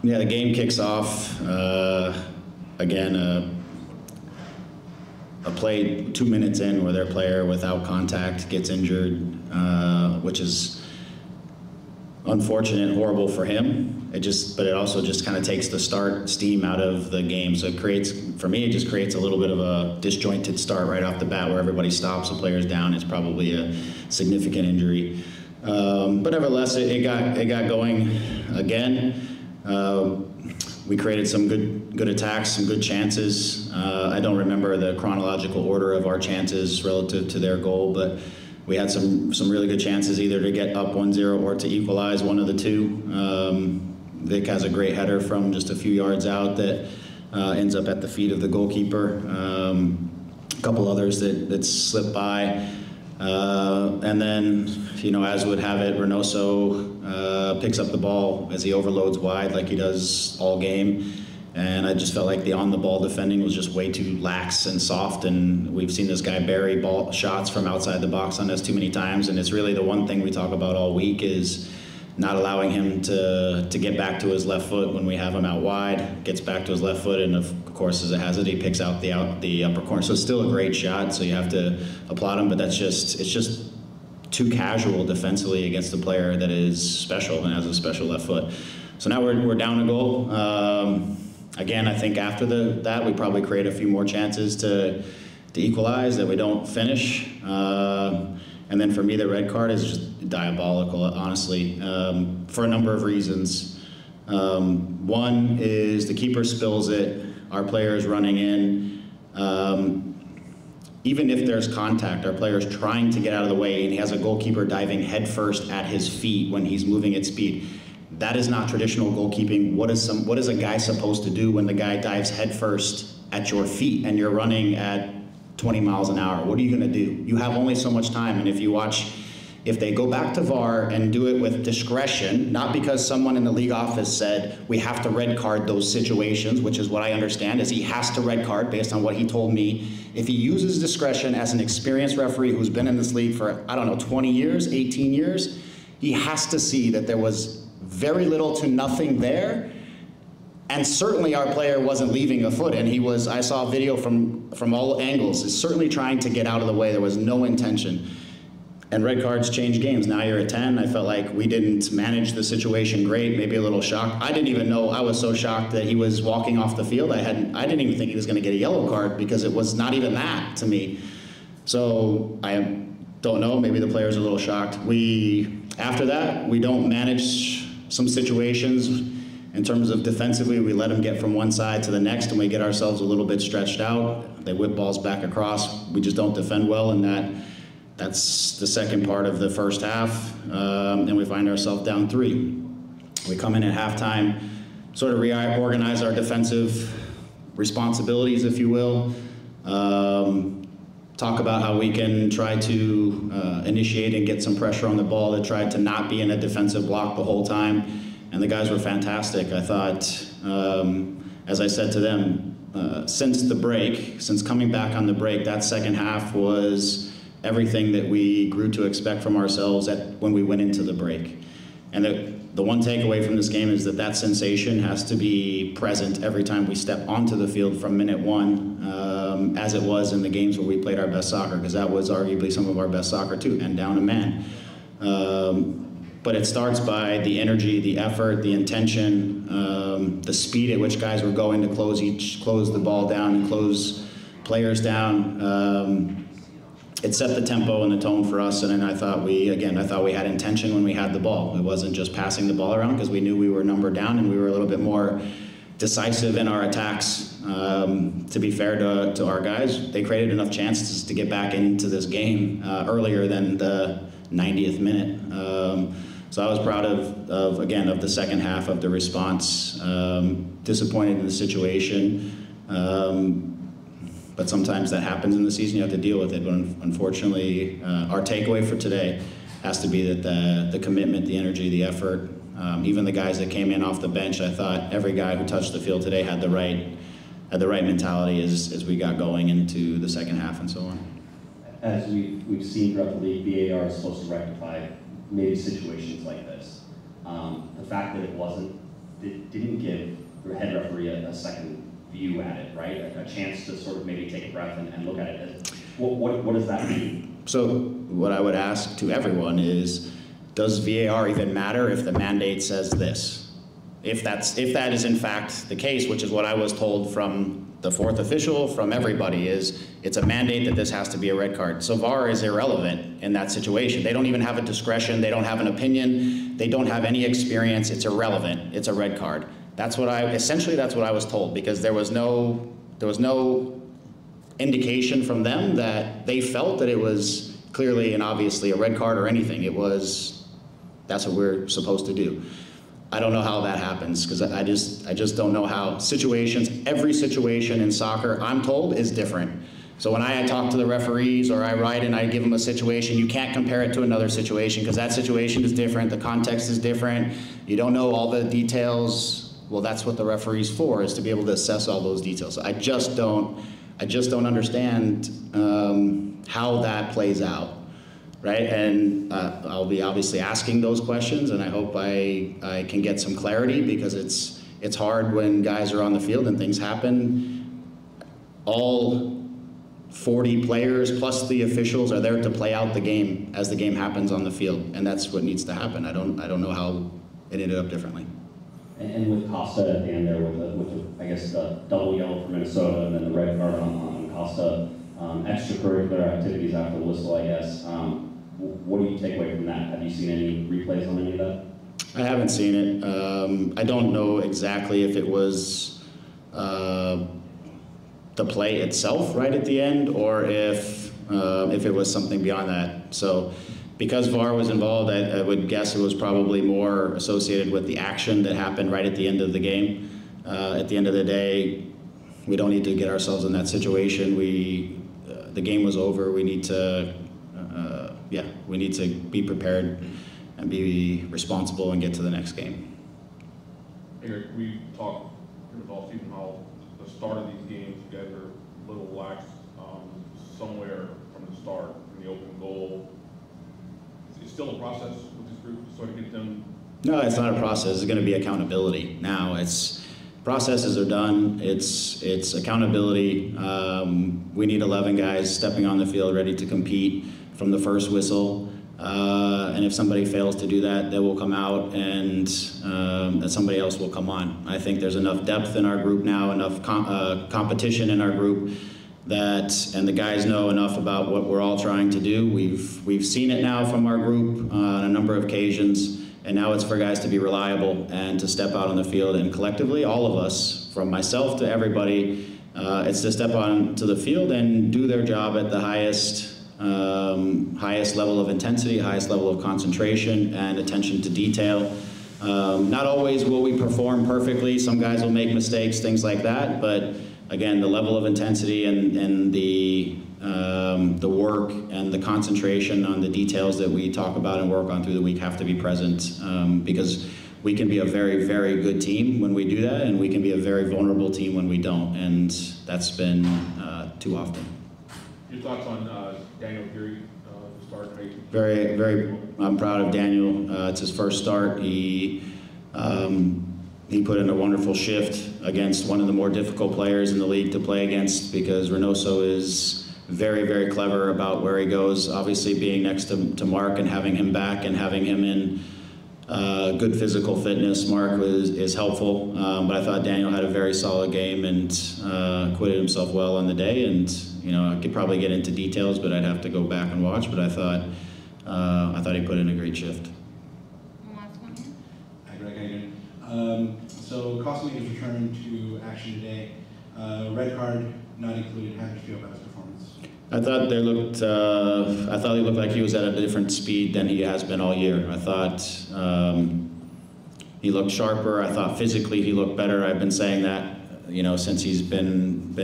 Yeah, the game kicks off. Again, a play 2 minutes in where their player without contact gets injured, which is unfortunate, horrible for him. But it also just kind of takes the steam out of the game. So it creates, for me, it just creates a little bit of a disjointed start right off the bat where everybody stops, the player's down. It's probably a significant injury. But nevertheless, it got going again. We created some good attacks, some good chances. I don't remember the chronological order of our chances relative to their goal, but we had some really good chances either to get up 1-0 or to equalize, one of the two. Vic has a great header from just a few yards out that ends up at the feet of the goalkeeper. A couple others that slipped by. And then, as would have it, Reynoso picks up the ball as he overloads wide like he does all game. And I just felt like the on-the-ball defending was just way too lax and soft, and we've seen this guy bury shots from outside the box on us too many times, and it's really the one thing we talk about all week is not allowing him to get back to his left foot when we have him out wide, gets back to his left foot, and of course, as it has it, he picks out the upper corner. So it's still a great shot, so you have to applaud him, but it's just too casual defensively against a player that is special and has a special left foot. So now we're down a goal. Again, I think after that, we probably create a few more chances to equalize that we don't finish. And then for me, the red card is just diabolical, honestly, for a number of reasons. One is the keeper spills it, our player is running in. Even if there's contact, our player is trying to get out of the way, and he has a goalkeeper diving headfirst at his feet when he's moving at speed. That is not traditional goalkeeping. What is a guy supposed to do when the guy dives headfirst at your feet and you're running at 20 miles an hour? What are you gonna do? You have only so much time, and if they go back to VAR and do it with discretion, not because someone in the league office said we have to red card those situations, which is what I understand, is he has to red card based on what he told me. If he uses discretion as an experienced referee who's been in this league for, 20 years, 18 years, he has to see that there was very little to nothing there, and certainly our player wasn't leaving a foot, and I saw a video from all angles, is certainly trying to get out of the way. There was no intention. And red cards change games. Now you're at 10. I felt like we didn't manage the situation great, maybe a little shocked. I didn't even know, I was so shocked that he was walking off the field. I didn't even think he was gonna get a yellow card because it was not even that to me. So I don't know, maybe the player's a little shocked. After that, we don't manage some situations in terms of defensively. We let them get from one side to the next, and we get ourselves a little bit stretched out. They whip balls back across. We just don't defend well, and that's the second part of the first half, and we find ourselves down 3. We come in at halftime, sort of reorganize our defensive responsibilities, if you will. Talk about how we can try to initiate and get some pressure on the ball, to try to not be in a defensive block the whole time. And the guys were fantastic. I thought, as I said to them, since coming back on the break, that second half was everything that we grew to expect from ourselves when we went into the break. And the one takeaway from this game is that sensation has to be present every time we step onto the field from minute 1, as it was in the games where we played our best soccer, because that was arguably some of our best soccer too, and down a man. But it starts by the energy, the effort, the intention, the speed at which guys were going to close the ball down and close players down. It set the tempo and the tone for us, and then I thought we had intention when we had the ball. It wasn't just passing the ball around because we knew we were numbered down, and we were a little bit more decisive in our attacks. To be fair to our guys, they created enough chances to get back into this game earlier than the 90th minute. So I was proud of the second half of the response. Disappointed in the situation. But sometimes that happens in the season, you have to deal with it. But unfortunately, our takeaway for today has to be that the commitment, the energy, the effort, even the guys that came in off the bench, I thought every guy who touched the field today had the right mentality as we got going into the second half and so on. As we've seen throughout the league, VAR is supposed to rectify maybe situations like this. The fact that it didn't give the head referee a second view at it, right? A chance to sort of maybe take a breath and look at it. What does that mean? So what I would ask to everyone is, does VAR even matter if the mandate says this? If that is in fact the case, which is what I was told from the fourth official, from everybody, is it's a mandate that this has to be a red card. So VAR is irrelevant in that situation. They don't even have a discretion, they don't have an opinion, they don't have any experience, it's irrelevant, it's a red card. Essentially that's what I was told, because there was no indication from them that they felt that it was clearly and obviously a red card or anything. It was, that's what we're supposed to do. I don't know how that happens, because I just don't know how every situation in soccer, I'm told, is different. So when I talk to the referees or I write and I give them a situation, you can't compare it to another situation because that situation is different, the context is different, you don't know all the details. Well, that's what the referee's for, is to be able to assess all those details. I just don't understand how that plays out. Right, and I'll be obviously asking those questions, and I hope I can get some clarity, because it's hard when guys are on the field and things happen. All 40 players plus the officials are there to play out the game as the game happens on the field, and that's what needs to happen. I don't know how it ended up differently. And with Costa at the end there, with the, I guess the double yellow for Minnesota and then the red card on Costa, extracurricular activities after the whistle, I guess. What do you take away from that? Have you seen any replays on any of that? I haven't seen it. I don't know exactly if it was the play itself right at the end, or if it was something beyond that. So because VAR was involved, I would guess it was probably more associated with the action that happened right at the end of the game. At the end of the day, we don't need to get ourselves in that situation. The game was over. We need to be prepared and be responsible and get to the next game. Eric, we talked in the offseason how the start of these games, you guys are a little lax somewhere from the start, from the open goal. It's still a process with this group to sort of get them? No, it's not a process. It's going to be accountability. Now, processes are done. It's accountability. We need 11 guys stepping on the field ready to compete from the first whistle. And if somebody fails to do that, they will come out and somebody else will come on. I think there's enough depth in our group now, enough competition in our group, and the guys know enough about what we're all trying to do. We've seen it now from our group on a number of occasions, and now it's for guys to be reliable and to step out on the field, and collectively, all of us, from myself to everybody, it's to step onto the field and do their job at the highest level of intensity, highest level of concentration and attention to detail. Not always will we perform perfectly. Some guys will make mistakes, things like that. But again, the level of intensity and the work and the concentration on the details that we talk about and work on through the week have to be present, because we can be a very, very good team when we do that, and we can be a very vulnerable team when we don't. And that's been too often. Your thoughts on Daniel Geary to start? Very, very. I'm proud of Daniel. It's his first start. He put in a wonderful shift against one of the more difficult players in the league to play against, because Reynoso is very, very clever about where he goes. Obviously, being next to Mark and having him back and having him in good physical fitness, Mark is helpful. But I thought Daniel had a very solid game and acquitted himself well on the day. And I could probably get into details, but I'd have to go back and watch. But I thought he put in a great shift. One last one here. Hi, Greg. How you doing? So Costa was returned to action today. Red card not included. How did you feel about his performance? I thought he looked like he was at a different speed than he has been all year. I thought he looked sharper. I thought physically he looked better. I've been saying that, since he's been.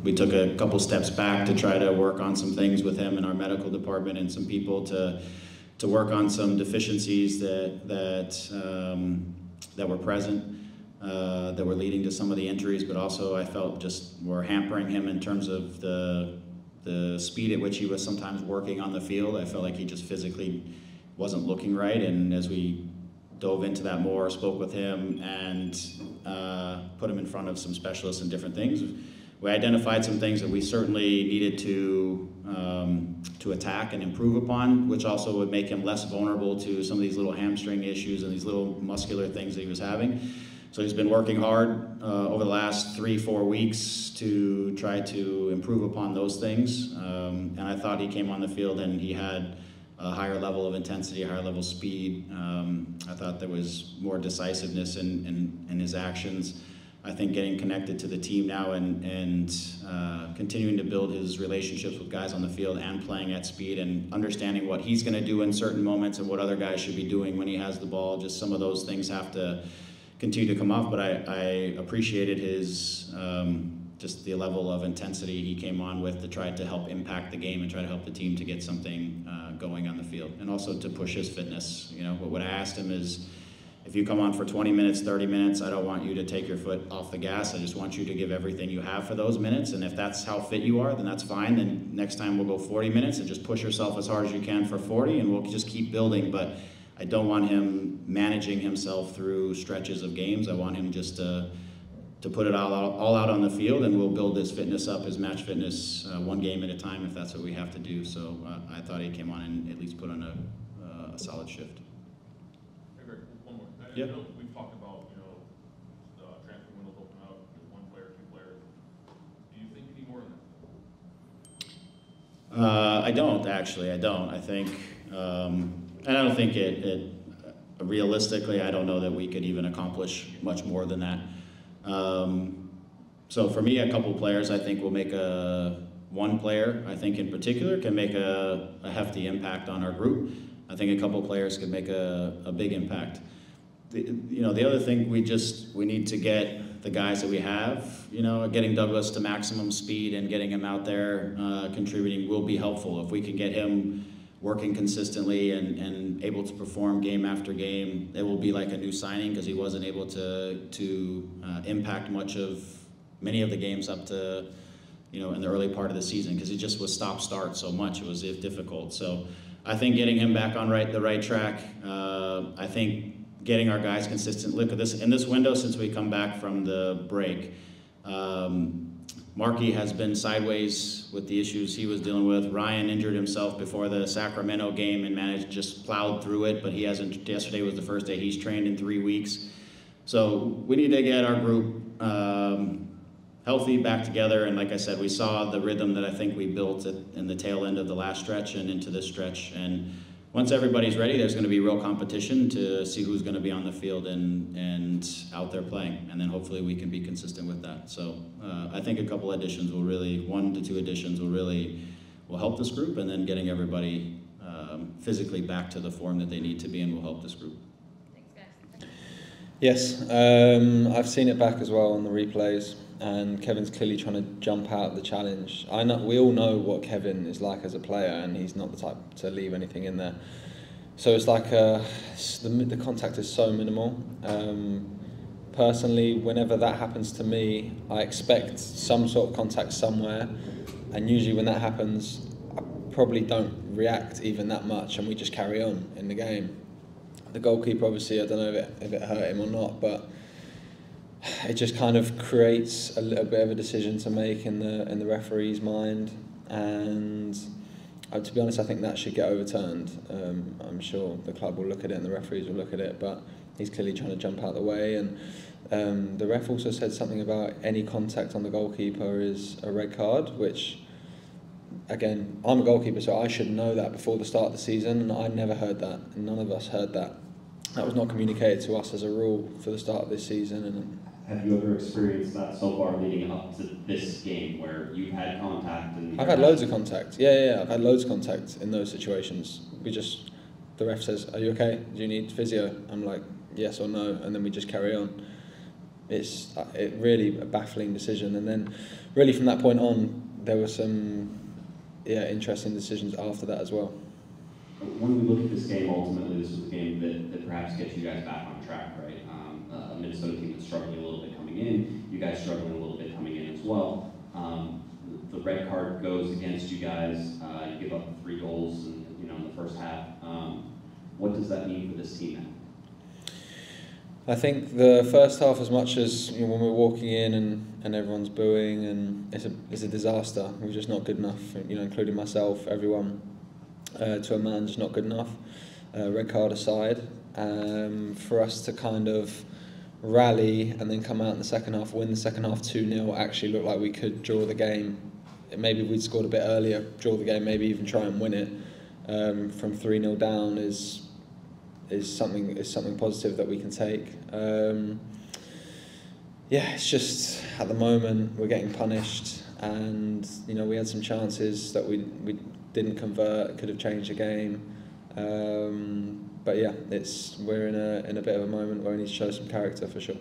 We took a couple steps back to try to work on some things with him in our medical department and some people to work on some deficiencies that were present. That were leading to some of the injuries, but also I felt just were hampering him in terms of the speed at which he was sometimes working on the field. I felt like he just physically wasn't looking right, and as we dove into that more, spoke with him, and put him in front of some specialists and different things. We identified some things that we certainly needed to attack and improve upon, which also would make him less vulnerable to some of these little hamstring issues and these little muscular things that he was having. So he's been working hard over the last 3-4 weeks to try to improve upon those things. And I thought he came on the field and he had a higher level of intensity, a higher level of speed. I thought there was more decisiveness in his actions. I think getting connected to the team now and continuing to build his relationships with guys on the field and playing at speed and understanding what he's going to do in certain moments and what other guys should be doing when he has the ball. Just some of those things have to continue to come off, but I appreciated his just the level of intensity he came on with to try to help impact the game and try to help the team to get something going on the field, and also to push his fitness. You know, what I asked him is, if you come on for 20 minutes, 30 minutes, I don't want you to take your foot off the gas. I just want you to give everything you have for those minutes, and if that's how fit you are, then that's fine. Then next time we'll go 40 minutes and just push yourself as hard as you can for 40, and we'll just keep building. But I don't want him managing himself through stretches of games. I want him just to put it all out on the field, and we'll build his fitness up, his match fitness, one game at a time if that's what we have to do. So I thought he came on and at least put on a solid shift. Hey, Greg, one more. Yep. I know we've talked about, the transfer windows open up, 1 player, 2 players. Do you think you need more than that? I don't, actually. I don't. I think, and I don't think realistically, I don't know that we could even accomplish much more than that. So for me, a couple players I think will make one player, I think in particular, can make a hefty impact on our group. I think a couple players could make a big impact. The other thing we need to get the guys that we have, getting Douglas to maximum speed and getting him out there contributing will be helpful. If we can get him working consistently and able to perform game after game, it will be like a new signing, because he wasn't able to impact many of the games up to, in the early part of the season, because he just was stop-start so much. It was difficult. So I think getting him back on the right track, I think getting our guys consistent. Look at this, in this window since we come back from the break, Markey has been sideways with the issues he was dealing with. Ryan injured himself before the Sacramento game and just plowed through it, but he hasn't. Yesterday was the first day he's trained in 3 weeks. So we need to get our group healthy, back together, and like I said, we saw the rhythm that I think we built in the tail end of the last stretch and into this stretch. And once everybody's ready, there's going to be real competition to see who's going to be on the field and out there playing. And then hopefully we can be consistent with that. So I think a couple additions 1 to 2 additions will help this group, and then getting everybody physically back to the form that they need to be in will help this group. Thanks, guys. Yes, I've seen it back as well on the replays, and Kevin's clearly trying to jump out of the challenge. We all know what Kevin is like as a player, and he's not the type to leave anything in there. So it's like the contact is so minimal. Personally, whenever that happens to me, I expect some sort of contact somewhere, and usually when that happens, I probably don't react even that much, and we just carry on in the game. The goalkeeper, obviously, I don't know if it hurt him or not, but it just kind of creates a little bit of a decision to make in the referee's mind, and to be honest, I think that should get overturned. I'm sure the club will look at it and the referees will look at it, but he's clearly trying to jump out the way. And the ref also said something about any contact on the goalkeeper is a red card, which, again, I'm a goalkeeper, so I should know that before the start of the season, and I never heard that, and none of us heard that. That was not communicated to us as a rule for the start of this season. And have you ever experienced that so far leading up to this game, where you've had contact? I've had loads of contact. Yeah, I've had loads of contact in those situations. The ref says, "Are you okay? Do you need physio?" I'm like, yes or no, and then we just carry on. It's really a baffling decision. And then really from that point on, there were some interesting decisions after that as well. When we look at this game, ultimately this was a game that perhaps gets you guys back on track, right? A Minnesota team that's struggling a little bit coming in, you guys struggling a little bit coming in as well. The red card goes against you guys. You give up 3 goals in the first half. What does that mean for this team now? I think the first half, as much as when we're walking in and everyone's booing and it's a disaster. We're just not good enough, including myself, everyone, to a man, just not good enough. Red card aside, for us to kind of rally and then come out in the second half, win the second half 2-0, actually looked like we could draw the game. Maybe if we'd scored a bit earlier, draw the game, maybe even try and win it. From 3-0 down is something positive that we can take. It's just at the moment we're getting punished, and we had some chances that we didn't convert, could have changed the game. But yeah, we're in a bit of a moment where we need to show some character for sure.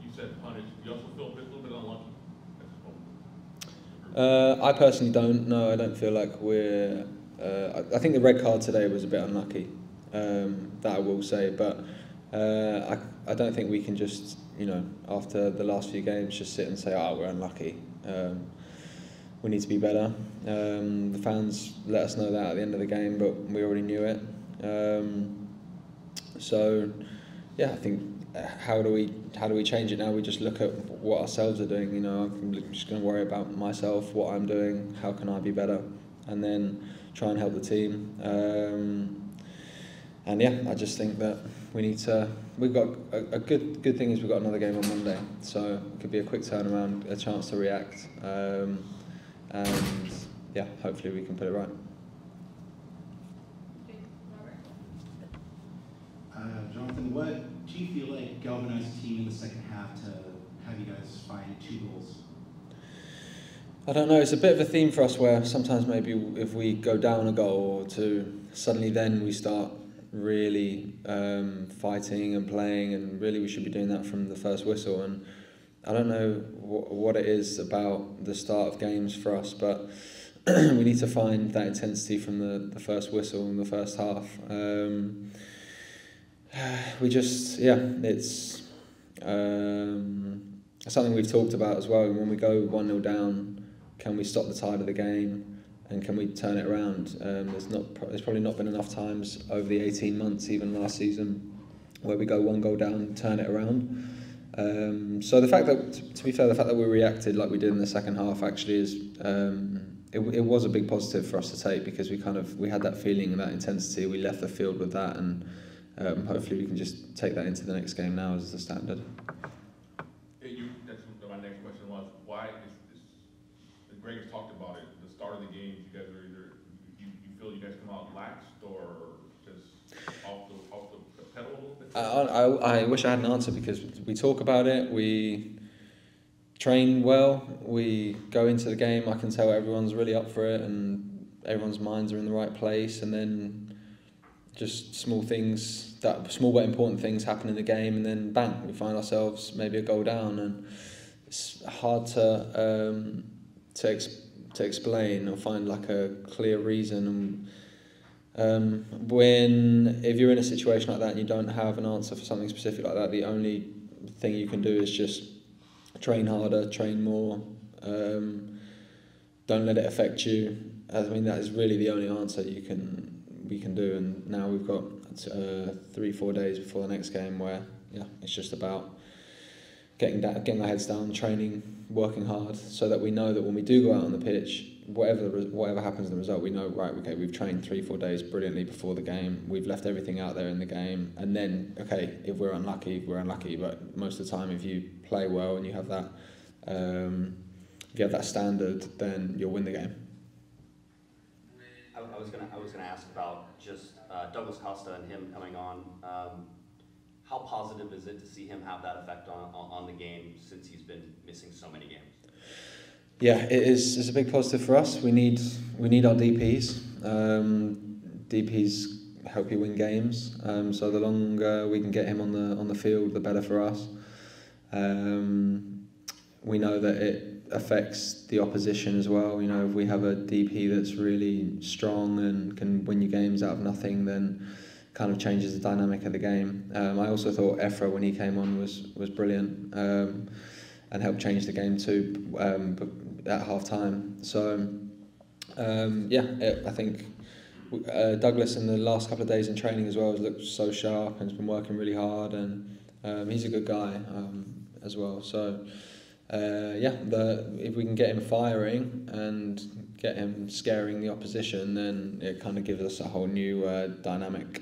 You said punished. You also feel a little bit unlucky at this moment? I personally don't. No, I don't feel like we're. I think the red card today was a bit unlucky. That I will say, but I don't think we can just after the last few games just sit and say, we're unlucky. We need to be better. The fans let us know that at the end of the game, but we already knew it. I think how do we change it now? We just look at what ourselves are doing. I'm just going to worry about myself, what I'm doing, how can I be better, and then try and help the team. I just think that we need to. We've got a good thing is we've got another game on Monday, so it could be a quick turnaround, a chance to react, hopefully we can put it right. Jonathan, what do you feel like galvanized the team in the second half to have you guys find 2 goals? I don't know, it's a bit of a theme for us where sometimes maybe if we go down a goal or 2, suddenly then we start really fighting and playing, and really we should be doing that from the first whistle. And I don't know what it is about the start of games for us, but we need to find that intensity from the first whistle in the first half. It's something we've talked about as well. When we go 1-0 down, can we stop the tide of the game and can we turn it around? There's probably not been enough times over the 18 months, even last season, where we go 1 goal down, turn it around. So the fact that, to be fair, the fact that we reacted like we did in the second half actually is it was a big positive for us to take, because we had that feeling and that intensity. We left the field with that, and hopefully we can just take that into the next game now as the standard. That's what my next question was. Why is Greg has talked about it, the start of the game, you guys are either, you feel you guys come out laxed or just off the pedal a little bit? I wish I had an answer, because we talk about it, we train well, we go into the game, I can tell everyone's really up for it and everyone's minds are in the right place, and then just small but important things happen in the game, and then bang, we find ourselves maybe a goal down, and it's hard to explain or find like a clear reason. If you're in a situation like that and you don't have an answer for something specific like that, the only thing you can do is just train harder, train more, don't let it affect you. I mean, that is really the only answer we can do. And now we've got 3-4 days before the next game where it's just about getting our heads down, training, working hard, so that we know that when we do go out on the pitch, whatever happens in the result, we know, right, okay, we've trained 3-4 days brilliantly before the game, we've left everything out there in the game, and then, okay, if we're unlucky, but most of the time if you play well and you have that standard, then you'll win the game. I was gonna ask about just Douglas Costa and him coming on. How positive is it to see him have that effect on the game, since he's been missing so many games? Yeah, it's a big positive for us. We need our DPs. DPs help you win games. So the longer we can get him on the field, the better for us. We know that it affects the opposition as well. You know, if we have a DP that's really strong and can win you games out of nothing, then kind of changes the dynamic of the game. I also thought Efra, when he came on, was brilliant and helped change the game too at half time. So I think Douglas in the last couple of days in training as well has looked so sharp and has been working really hard, and he's a good guy as well. So if we can get him firing and get him scaring the opposition, then it kind of gives us a whole new dynamic.